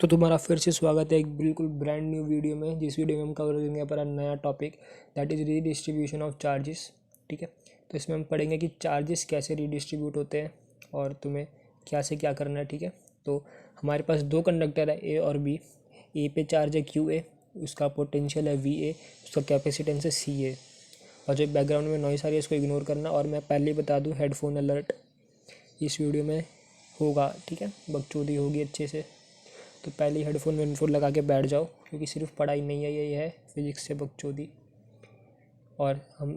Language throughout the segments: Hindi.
तो तुम्हारा फिर से स्वागत है एक बिल्कुल ब्रांड न्यू वीडियो में। जिस वीडियो में हम कवर करेंगे पर नया topic that is redistribution of charges. ठीक है, तो इसमें हम पढ़ेंगे कि चार्जेस कैसे रीडिस्ट्रीब्यूट होते हैं और तुम्हें क्या से क्या करना है। ठीक है, तो हमारे पास दो कंडक्टर है ए और बी। ए पे चार्ज है क्यू ए, उसका पोटेंशियल है वी ए, उसका कैपेसिटेंस है सी ए। और जो बैकग्राउंड में नॉइस आ रही है इसको इग्नोर करना। और मैं पहले ही बता दूँ, हेडफोन अलर्ट इस वीडियो में होगा। ठीक है, बकचोदी होगी अच्छे से, तो पहले ही हेडफोन वेडफोन लगा के बैठ जाओ, क्योंकि सिर्फ पढ़ाई नहीं है, ये है फिजिक्स से बकचोदी। और हम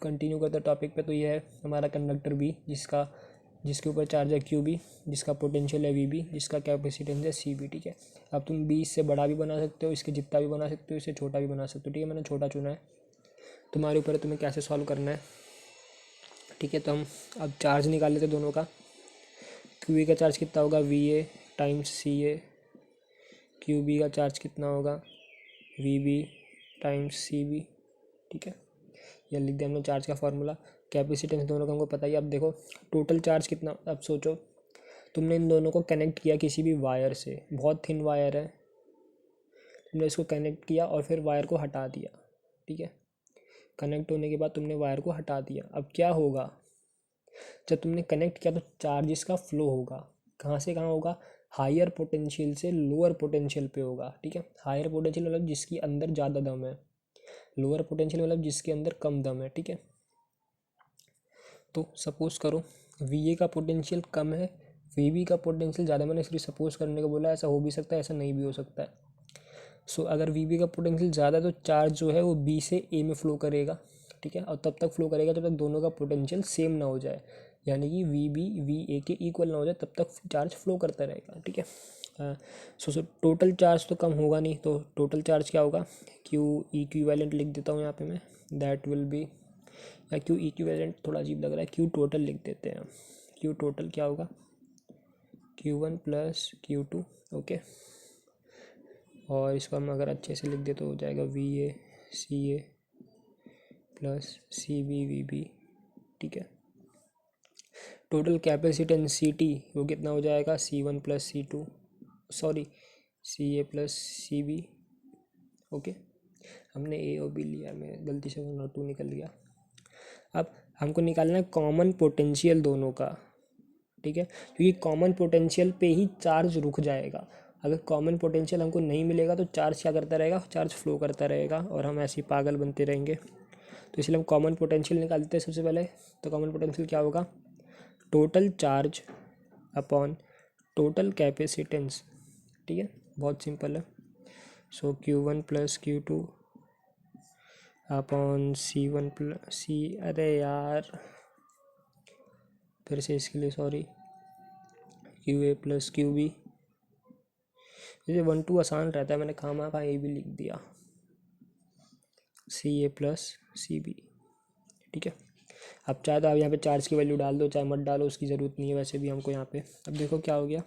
कंटिन्यू करते टॉपिक पे। तो ये है हमारा कंडक्टर बी, जिसके ऊपर चार्ज है क्यू बी, जिसका पोटेंशियल है वी बी, जिसका कैपेसिटेंस है सी बी। ठीक है, अब तुम बी इससे बड़ा भी बना सकते हो, इसके जितना भी बना सकते हो, इससे छोटा भी बना सकते हो। ठीक है, मैंने छोटा चुना है, तुम्हारे ऊपर है तुम्हें कैसे सॉल्व करना है। ठीक है, तो हम अब चार्ज निकाल लेते दोनों का। क्यू ए का चार्ज कितना होगा, V A times C A. Q B का चार्ज कितना होगा, V B times C B. ठीक है, यह लिख दिया हमने चार्ज का फार्मूला। कैपेसिटेंस दोनों का हमको पता ही। अब देखो टोटल चार्ज कितना। अब सोचो, तुमने इन दोनों को कनेक्ट किया किसी भी वायर से, बहुत थिन वायर है, तुमने इसको कनेक्ट किया और फिर वायर को हटा दिया। ठीक है, कनेक्ट होने के बाद तुमने वायर को हटा दिया। अब क्या होगा, जब तुमने कनेक्ट किया तो चार्जेस का फ्लो होगा। कहाँ से कहाँ होगा, हायर पोटेंशियल से लोअर पोटेंशियल पे होगा। ठीक है, हायर पोटेंशियल मतलब जिसके अंदर ज़्यादा दम है, लोअर पोटेंशियल मतलब जिसके अंदर कम दम है। ठीक है, तो सपोज करो वी ए का पोटेंशियल कम है, वी बी का पोटेंशियल ज़्यादा। मैंने सिर्फ सपोज करने को बोला, ऐसा हो भी सकता है, ऐसा नहीं भी हो सकता है। सो अगर वी बी का पोटेंशियल ज़्यादा है तो चार्ज जो है वो बी से ए में फ़्लो करेगा। ठीक है, और तब तक फ्लो करेगा जब तक दोनों का पोटेंशियल सेम ना हो जाए, यानी कि वी बी वी ए के इक्वल ना हो जाए, तब तक चार्ज फ्लो करता रहेगा। ठीक है, सो टोटल चार्ज तो कम होगा नहीं, तो टोटल चार्ज क्या होगा, क्यू इक्विवेलेंट लिख देता हूँ यहाँ पे मैं, दैट विल बी, या क्यू इक्विवेलेंट थोड़ा अजीब लग रहा है, क्यू टोटल लिख देते हैं। क्यू टोटल क्या होगा, Q one plus Q two. Okay, और इसको हम अगर अच्छे से लिख दे तो हो जाएगा V A C A plus C B V B. ठीक है, टोटल कैपेसिटेंस सी टी वो कितना हो जाएगा, C one plus C two, sorry C A plus C B. Okay, हमने ए और बी लिया, मैं गलती से 1 और 2 निकल गया। अब हमको निकालना है कॉमन पोटेंशियल दोनों का। ठीक है, क्योंकि कॉमन पोटेंशियल पे ही चार्ज रुक जाएगा। अगर कॉमन पोटेंशियल हमको नहीं मिलेगा तो चार्ज क्या करता रहेगा, चार्ज फ्लो करता रहेगा और हम ऐसे ही पागल बनते रहेंगे। तो इसलिए हम कॉमन पोटेंशियल निकालते हैं सबसे पहले। तो कॉमन पोटेंशियल क्या होगा, total charge upon total capacitance. ठीक है, बहुत सिंपल है। So Q one plus Q two upon C one plus C, अरे यार फिर से इसके लिए sorry, Q A plus Q B. जैसे 1 2 आसान रहता है, मैंने खामा खा ए भी लिख दिया, सी ए प्लस सी बी। ठीक है, अब चाहे तो आप यहाँ पे चार्ज की वैल्यू डाल दो, चाहे मत डालो, उसकी ज़रूरत नहीं है वैसे भी हमको यहाँ पे। अब देखो क्या हो गया,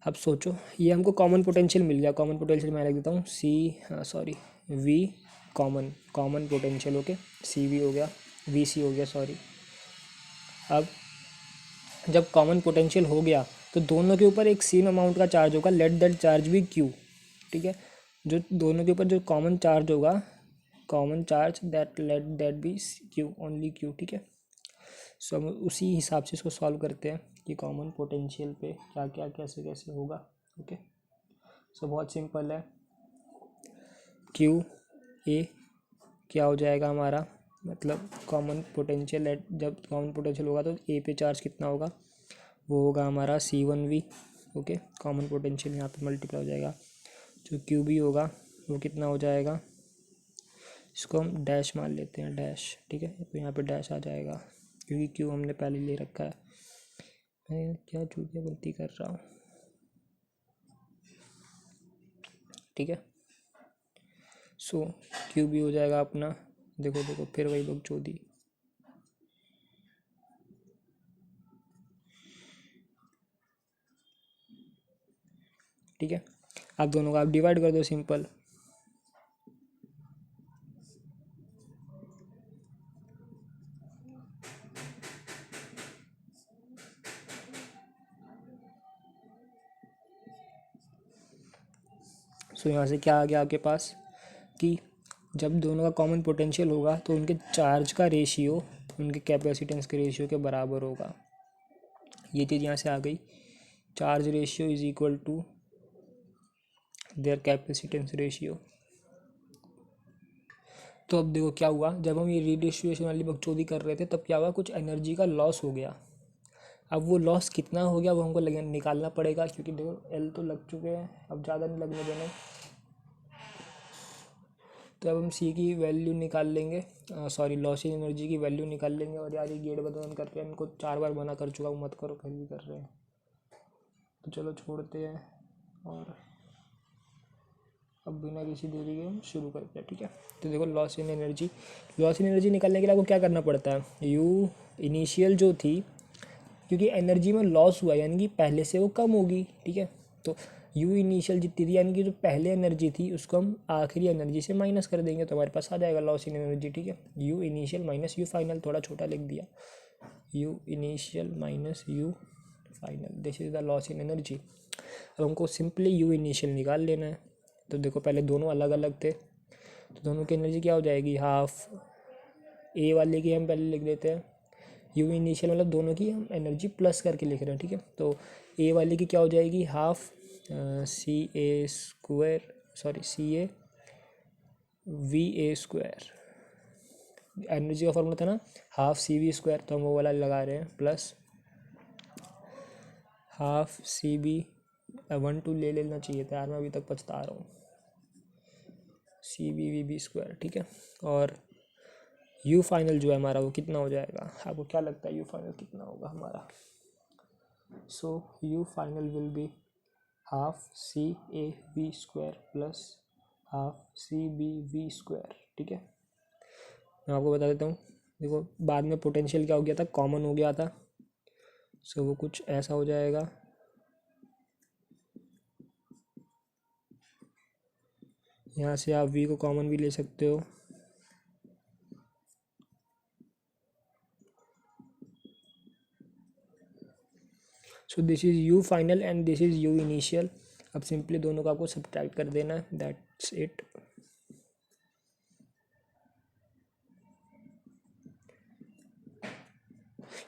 अब सोचो ये हमको कॉमन पोटेंशियल मिल गया। कॉमन पोटेंशियल मैं लिख देता हूँ C, sorry V common, common potential. Okay, C V हो गया, वी सी हो गया, सॉरी। अब जब कॉमन पोटेंशियल हो गया तो दोनों के ऊपर एक सेम अमाउंट का चार्ज होगा, लेट दैट चार्ज भी क्यू। ठीक है, जो दोनों के ऊपर जो कॉमन चार्ज होगा, common charge that let that be Q, only Q. ठीक है, सो हम उसी हिसाब से इसको सॉल्व करते हैं कि कॉमन पोटेंशियल पे क्या क्या कैसे कैसे होगा। ओके, सो बहुत सिंपल है। क्यू ए क्या हो जाएगा हमारा, मतलब कॉमन पोटेंशियल एट, जब कॉमन पोटेंशियल होगा तो ए पे चार्ज कितना होगा, वो होगा हमारा C one V. Okay, common potential यहाँ पे मल्टीप्लाई हो जाएगा। जो क्यू बी होगा वो कितना हो जाएगा, इसको हम डैश मान लेते हैं, डैश। ठीक है, तो यहाँ पे डैश आ जाएगा क्योंकि क्यू हमने पहले ले रखा है। मैं क्या चूतिया गलती कर रहा हूँ। ठीक है, सो क्यू बी हो जाएगा अपना, देखो देखो फिर वही बकचोदी। ठीक है, आप दोनों का आप डिवाइड कर दो, सिंपल। सो यहाँ से क्या आ गया आपके पास कि जब दोनों का कॉमन पोटेंशियल होगा तो उनके चार्ज का रेशियो उनके कैपेसिटेंस के रेशियो के बराबर होगा। ये चीज़ यहाँ से आ गई, charge ratio is equal to their capacitance ratio. तो अब देखो क्या हुआ, जब हम ये रीडिस्ट्रीब्यूशन वाली बकचोदी कर रहे थे तब क्या हुआ, कुछ एनर्जी का लॉस हो गया। अब वो लॉस कितना हो गया वो हमको निकालना पड़ेगा, क्योंकि देखो एल तो लग चुके हैं, अब ज़्यादा नहीं लगने देना। तो अब हम सी की वैल्यू निकाल लेंगे, सॉरी लॉस इन एनर्जी की वैल्यू निकाल लेंगे। और यार ये गेट बंद कर रहे हैं, इनको 4 बार मना कर चुका हूँ मत करो, फिर भी कर रहे हैं, तो चलो छोड़ते हैं और अब बिना किसी देरी के हम शुरू करते हैं। ठीक है, तो देखो लॉस इन एनर्जी निकालने के लिए आपको क्या करना पड़ता है, यू इनिशियल जो थी, क्योंकि एनर्जी में लॉस हुआ यानी कि पहले से वो कम होगी। ठीक है, तो यू इनिशियल जितनी थी यानी कि जो पहले एनर्जी थी उसको हम आखिरी एनर्जी से माइनस कर देंगे तो हमारे पास आ जाएगा लॉस इन एनर्जी। ठीक है, you initial minus you final, थोड़ा छोटा लिख दिया, you initial minus you final, this is the loss in energy. अब हमको सिंपली यू इनिशियल निकाल लेना है। तो देखो पहले दोनों अलग अलग थे, तो दोनों की एनर्जी क्या हो जाएगी, हाफ ए वाले की हम पहले लिख देते हैं, यू इनिशियल मतलब दोनों की हम एनर्जी प्लस करके लिख रहे हैं। ठीक है, तो ए वाले की क्या हो जाएगी, half C A square, sorry C A V A square, energy का फॉर्मूला था ना हाफ सी वी स्क्वायर, तो हम वो वाला लगा रहे हैं, प्लस हाफ सी बी, 1 2 ले लेना चाहिए था यार, मैं अभी तक पछता रहा हूँ, C B V B square. ठीक है, और यू फाइनल जो है हमारा वो कितना हो जाएगा, आपको क्या लगता है यू फाइनल कितना होगा हमारा, so U final will be half C A V square plus half C B V square. ठीक है, मैं आपको बता देता हूँ, देखो बाद में पोटेंशियल क्या हो गया था, कॉमन हो गया था, सो वो कुछ ऐसा हो जाएगा, यहाँ से आप v को कॉमन भी ले सकते हो, सो this is you final and this is you initial. अब सिंपली दोनों का आपको सब्ट्रैक्ट कर देना है, दैट्स इट।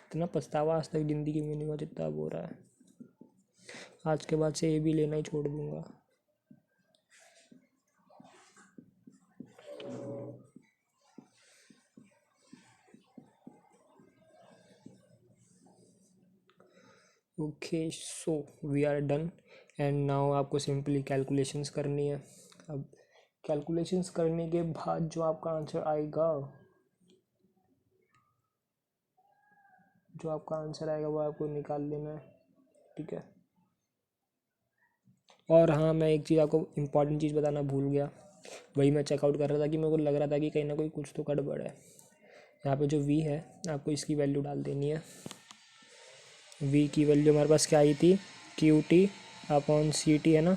इतना पछतावा आज तक ज़िंदगी में नहीं हुआ जितना अब हो रहा है, आज के बाद से ये भी लेना ही छोड़ दूंगा। Okay, so we are done and now आपको सिंपली कैलकुलेशंस करनी है। अब कैलकुलेशंस करने के बाद जो आपका आंसर आएगा, वो आपको निकाल लेना है। ठीक है, और हाँ मैं एक चीज़ आपको इम्पॉर्टेंट चीज़ बताना भूल गया, वही मैं चेकआउट कर रहा था कि मेरे को लग रहा था कि कहीं ना कोई कुछ तो गड़बड़ है। यहाँ पे जो v है आपको इसकी वैल्यू डाल देनी है, v की वैल्यू हमारे पास क्या आई थी, Q T upon C T है ना,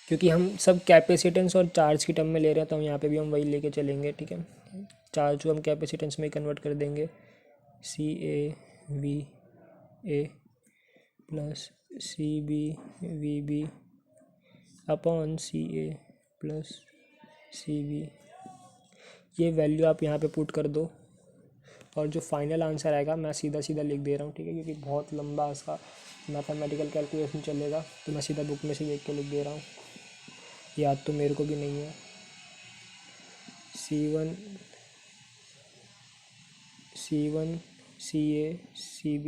क्योंकि हम सब कैपेसिटेंस और चार्ज की टर्म में ले रहे हैं तो हम यहाँ पे भी हम वही लेके चलेंगे। ठीक है, चार्ज को हम कैपेसिटेंस में कन्वर्ट कर देंगे, C A V A plus C B V B upon C A plus C B, ये वैल्यू आप यहाँ पे पुट कर दो और जो फाइनल आंसर आएगा मैं सीधा सीधा लिख दे रहा हूँ। ठीक है, क्योंकि बहुत लंबा इसका मैथमेटिकल कैलकुलेशन चलेगा तो मैं सीधा बुक में से देख के लिख दे रहा हूँ, याद तो मेरे को भी नहीं है। C1 CA CB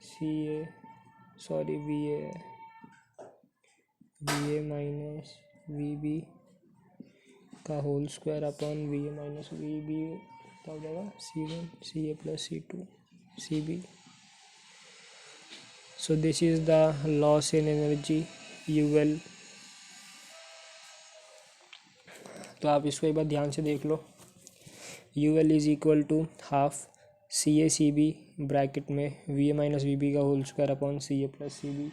CA sorry VA minus VB का whole square upon VA minus VB क्या हो जाएगा, C1 CA plus C2 CB। So this is the loss in energy UL। तो आप इसको एक बार ध्यान से देख लो, UL is equal to half CA CB bracket में VA माइनस VB का whole square upon CA plus CB।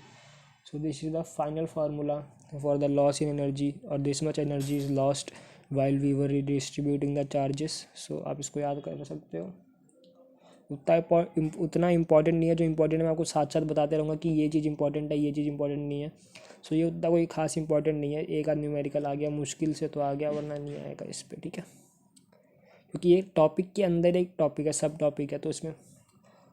So this is the final formula for the loss in energy, और this much energy is lost while we were redistributing the charges. So आप इसको याद कर सकते हो, उतना इम्पॉर्टेंट नहीं है। जो इम्पोर्टेंट है मैं आपको साथ साथ बताते रहूँगा कि ये चीज़ इंपॉर्टेंट है, ये चीज़ इंपॉर्टेंट नहीं है। सो ये उतना कोई खास इंपॉर्टेंट नहीं है। एक आध न्यूमेरिकल आ गया मुश्किल से तो आ गया, वरना नहीं आएगा इस पर, ठीक है। क्योंकि एक टॉपिक के अंदर एक टॉपिक है, सब टॉपिक है, तो इसमें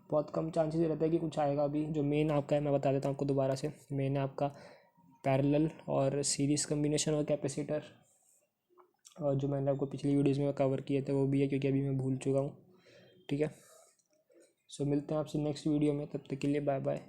बहुत कम चांसेस रहता है कि कुछ आएगा। अभी जो मेन आपका है मैं बता देता हूँ आपको दोबारा से। मेन है आपका पैरेलल और सीरीज़ कम्बिनेशन और कैपेसिटर, और जो मैंने आपको पिछली वीडियोज़ में कवर किए थे वो भी है, क्योंकि अभी मैं भूल चुका हूँ, ठीक है। सो मिलते हैं आपसे नेक्स्ट वीडियो में, तब तक के लिए बाय बाय।